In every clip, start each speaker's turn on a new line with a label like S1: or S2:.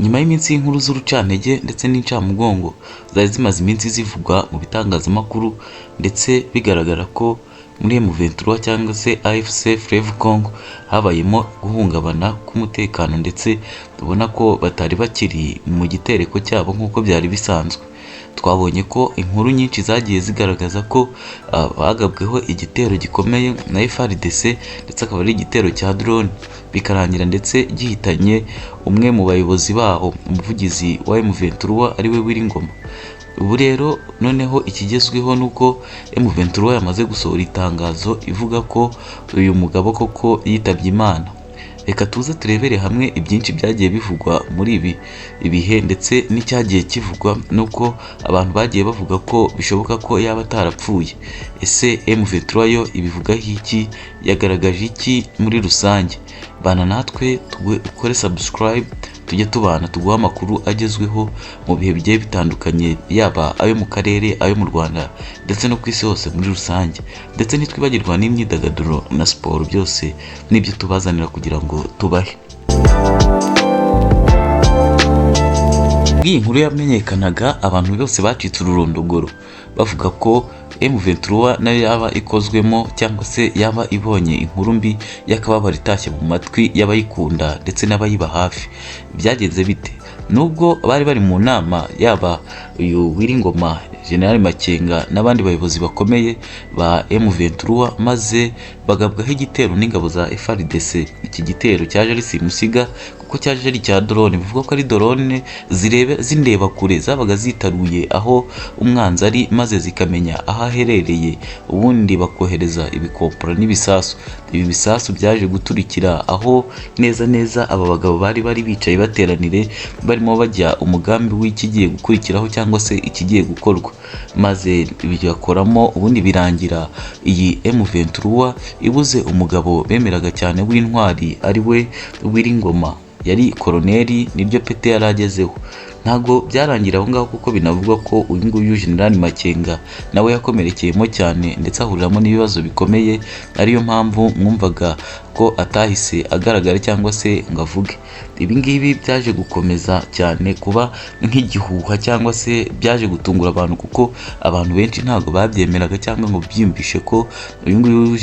S1: Nyuma y'iminsi y'inkuru z'urucantege ndetse n'incamugongo zari zimaze iminsi zivugwa mu bitangazamakuru ndetse bigaragara ko muri M23 cyangwa se AFC Fleuve Congo habayemo guhungabana k'umutekano ndetse tubona ko batari bakiri mu gitereko cyabo nk'uko byari bisanzwe. Twabonye ko inkuru nyinshi zagiye zigaragaza ko bagabweho igitero gikomeye na FARDC ndetse akaba ari igitero cya drone bikarangira ndetse gihitanye umwe mu bayobozi baho, umuvugizi wa M23 ariwe Wiringoma. Ubu rero noneho ikigezweho nuko M23 yamaze gusohora itangazo ivuga ko uyu mugabo koko yitabye Imana. Reka tuze turebere hamwe ibyinshi byagiye bivugwa muri ibihe ndetse n'icyagiye kivugwa nuko abantu bagiye bavuga ko bishoboka ko yaba atarapfuye. Ese M23 yo ibivugaho iki, yagaragaje iki muri rusange? Bana natwe ukore subscribe tujye tubana tuguha amakuru agezweho mu bihe bigiye bitandukanye, yaba ayo mu karere, ayo mu Rwanda ndetse no ku isi hose muri rusange. Ndetse nitwibagirwa n'imyidagaduro na siporo, byose nibyo tubazanira kugira ngo tubahe. Iyi nkuru yamenyekanaga abantu bose bacitse ururondogoro bavuga ko M23 nayo yaba ikozwemo cyangwa se yaba ibonye inkuru mbi yakababara itashye mu matwi y'abayikunda ndetse n'abayiba hafi. Byagenze bite? Nubwo bari bari mu nama, yaba uyu Wiringoma, General Makenga n'abandi bayobozi bakomeye ba M23, maze bagabwaho igitero n'ingabo za FARDC. Iki gitero cyaje ari simusiga kuko cyaje ari cya drone, bivuga ko ari drone zindeba kure zabaga zitaruye aho umwanzi ari, maze zikamenya aho aherereye, ubundi bakohereza ibikompora n'ibisasu. Ibi bisasu byaje guturikira aho neza neza aba bagabo bari bicaye bateranire barimo bajya umugambi w'ikigiye gukurikiraho cyangwa se ikigiye gukorwa, maze bigakoramo ubundi birangira iyi M23 ibuze umugabo bemeraga cyane w'intwari ari we Wiringoma. Yari koroneri, niryo pete yaragezeho. Ntago byarangira aho ngaho kuko binavugwa ko uyu nguyu General Makenga nawe yakomerekeyemo cyane ndetse ahuriramo n'ibibazo bikomeye, ariyo mpamvu mwumvaga ko atahise agaragara cyangwa se ngo avuge. Ibi ngibi byaje gukomeza cyane kuba nk'igihuha cyangwa se byaje gutungura abantu kuko abantu benshi ntago babyemeraga cyangwa ngo byiyumvishe ko uyu nguyu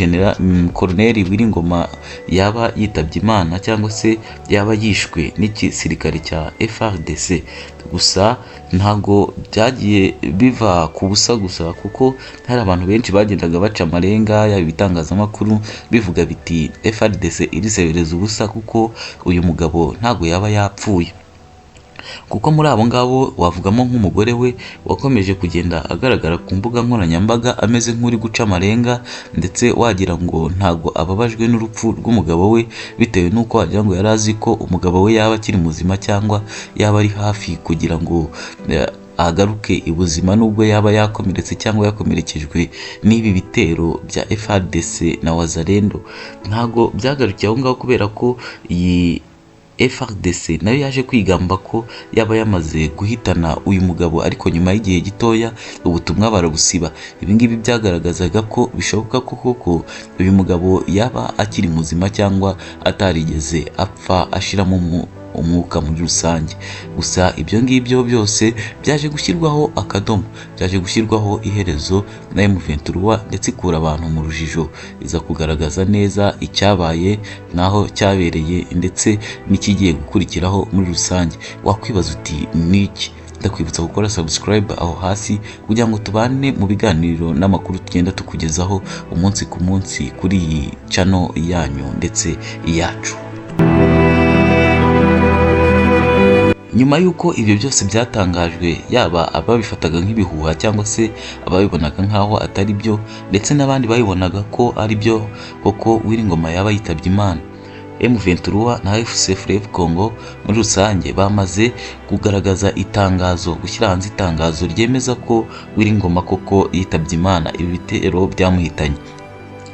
S1: Koroneri Wiringoma yaba yitabye Imana cyangwa se yaba yishwe n'igisirikare cya FARDC. Gusa ntago byagiye biva ku busa gusa kuko hari abantu benshi bagendaga baca amarenga, yaba ibitangazamakuru bivuga biti FARDC irisebereza ubusa kuko uyu mugabo ntago yaba yapfuye. Kuko muri abo ngabo wavugamo nk'umugore we wakomeje kugenda agaragara ku mbuga nkoranyambaga ameze nk'uri guca amarenga, ndetse wagira ngo ntago ababajwe n'urupfu rw'umugabo we, bitewe n'uko wagira ngo yari azi ko umugabo we yaba akiri muzima cyangwa yaba ari hafi kugira ngo agaruke ibuzima, nubwo yaba yakomeretse cyangwa yakomerekejwe n'ibi bitero bya FARDC na Wazalendo. Ntago byagarukiye aho ngaho kubera ko iyi FARDC nayo yaje kwigamba ko yaba yamaze guhitana uyu mugabo, ariko nyuma y'igihe gitoya ubutumwa barabusiba. Ibi ngibi byagaragazaga ko bishoboka ko koko uyu mugabo yaba akiri muzima cyangwa atarigeze apfa ashiramo umwuka muri rusange. Gusa ibyo ngibyo byose byaje gushyirwaho akadomo, byaje gushyirwaho iherezo na M23 ndetse ikura abantu mu rujijo, iza kugaragaza neza icyabaye naho cyabereye ndetse n'ikigiye gukurikiraho muri rusange. Wakwibaza uti niki? Ndakwibutsa gukora subscribe aho hasi kugira ngo tubane mu biganiro n'amakuru tugenda tukugezaho umunsi ku munsi kuri iyi channel yanyu ndetse iyacu. Nyuma y'uko ibyo byose byatangajwe, yaba ababifataga nk'ibihuha cyangwa se ababibonaga nk'aho atari byo, ndetse n'abandi bayibonaga ko ari byo koko Wiringoma yaba yitabye Imana, M23 na AFC Fleuve Congo muri rusange bamaze kugaragaza itangazo, gushyira hanze itangazo ryemeza ko Wiringoma koko yitabye Imana. Ibi bitero byamuhitanye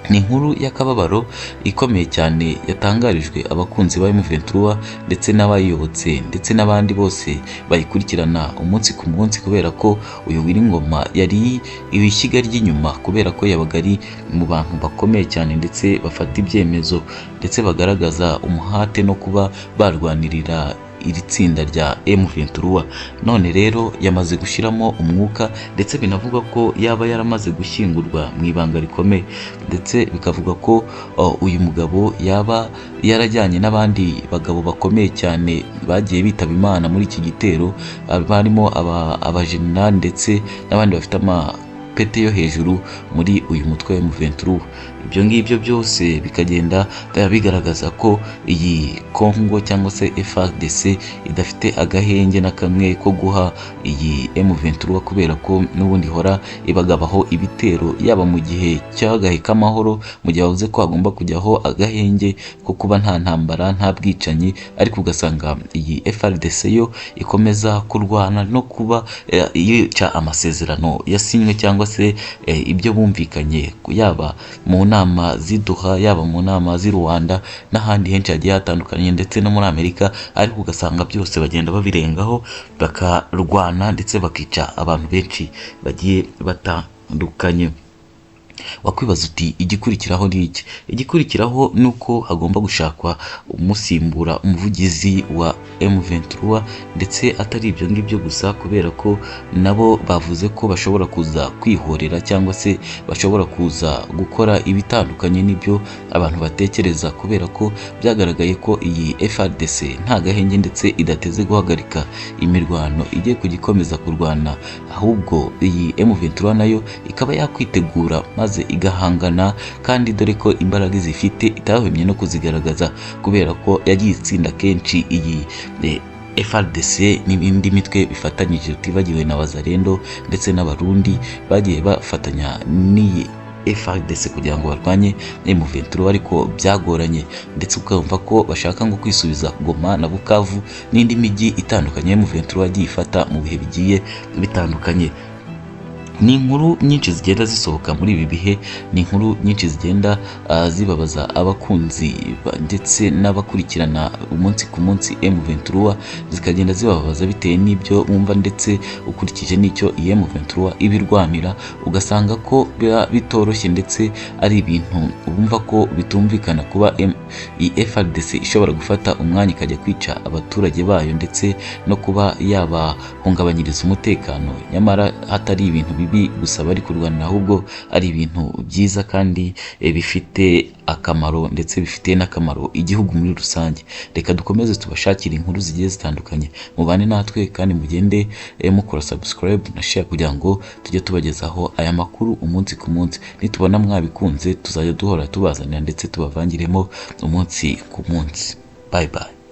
S1: ni inkuru y'akababaro ikomeye cyane yatangarijwe abakunzi ba M23 ndetse n'abayiyobotse ndetse n'abandi bose bayikurikirana umunsi ku munsi, kubera ko uyu Wiringoma yari ibishyiga ry'inyuma, kubera ko yabaga ari mu bantu bakomeye cyane ndetse bafata ibyemezo ndetse bagaragaza umuhate no kuba barwanirira iri tsinda rya M23. None rero yamaze gushiramo umwuka ndetse binavuga ko yaba yaramaze gushyingurwa mu ibanga rikomeye, ndetse bikavuga ko uyu mugabo yaba yarajyanye n'abandi bagabo bakomeye cyane bagiye bitaba Imana muri iki gitero, barimo abajenerali ndetse n'abandi bafite amapete yo hejuru muri uyu mutwe wa M23. Ibyo ngibyo byose bikagenda bigaragaza ko iyi Congo cyangwa se FARDC idafite agahenge na kamwe ko guha iyi M23, kubera ko n'ubundi hora ibagabaho ibitero yaba mu gihe cy'agahe k'amahoro, mu gihe bavuze ko hagomba kujyaho agahenge ko kuba nta ntambara nta bwicanyi, ariko ugasanga iyi FARDC yo ikomeza kurwana no kuba yica amasezerano yasinywe cyangwa se ibyo bumvikanye, yaba mu nama z'iduha, yaba mu nama z'i Rwanda n'ahandi henshi hagiye hatandukanye ndetse no muri Amerika, ariko ugasanga byose bagenda babirengaho bakarwana ndetse bakica abantu benshi bagiye batandukanye. Wakwibaza uti igikurikiraho ni iki? Igikurikiraho ni uko hagomba gushakwa umusimbura umuvugizi wa M23, ndetse atari ibyo ngibyo gusa, kubera ko nabo bavuze ko bashobora kuza kwihorera cyangwa se bashobora kuza gukora ibitandukanye n'ibyo abantu batekereza, kubera ko byagaragaye ko iyi FARDC nta gahenge ndetse idateze guhagarika imirwano igiye kugikomeza kurwana, ahubwo iyi M23 nayo ikaba yakwitegura maze igahangana, kandi dore ko imbaraga zifite itahwemye no kuzigaragaza, kubera ko yagiye itsinda kenshi iyi FARDC n'indi mitwe bifatanyije, utibagiwe na Wazalendo ndetse n'Abarundi bagiye bafatanya n'iyi FARDC kugira ngo barwanye M23, ariko byagoranye, ndetse ukumva ko bashaka ngo kwisubiza Goma na Bukavu n'indi mijyi itandukanye M23 yagiye ifata mu bihe bigiye bitandukanye. Ni inkuru nyinshi zigenda zisohoka muri ibi bihe, ni inkuru nyinshi zigenda zibabaza abakunzi ndetse n'abakurikirana umunsi ku munsi M23, zikagenda zibabaza bitewe n'ibyo bumva ndetse ukurikije n'icyo M23 ibirwanira, ugasanga ko biba bitoroshye ndetse ari ibintu bumva ko bitumvikana kuba FARDC ishobora gufata umwanya ikajya kwica abaturage bayo ndetse no kuba yabahungabanyiriza umutekano, nyamara hatari ibintu bibi gusa bari kurwanira, ahubwo ari ibintu byiza kandi bifite akamaro ndetse bifite n'akamaro igihugu muri rusange. Reka dukomeze tubashakire inkuru zigiye zitandukanye, mubane natwe kandi mugende mukora subscribe na share kugira ngo tujye tubagezaho aya makuru umunsi ku munsi. Nitubona mwabikunze tuzajya duhora tubazanira ndetse tubavangiremo umunsi ku munsi. Bye bye.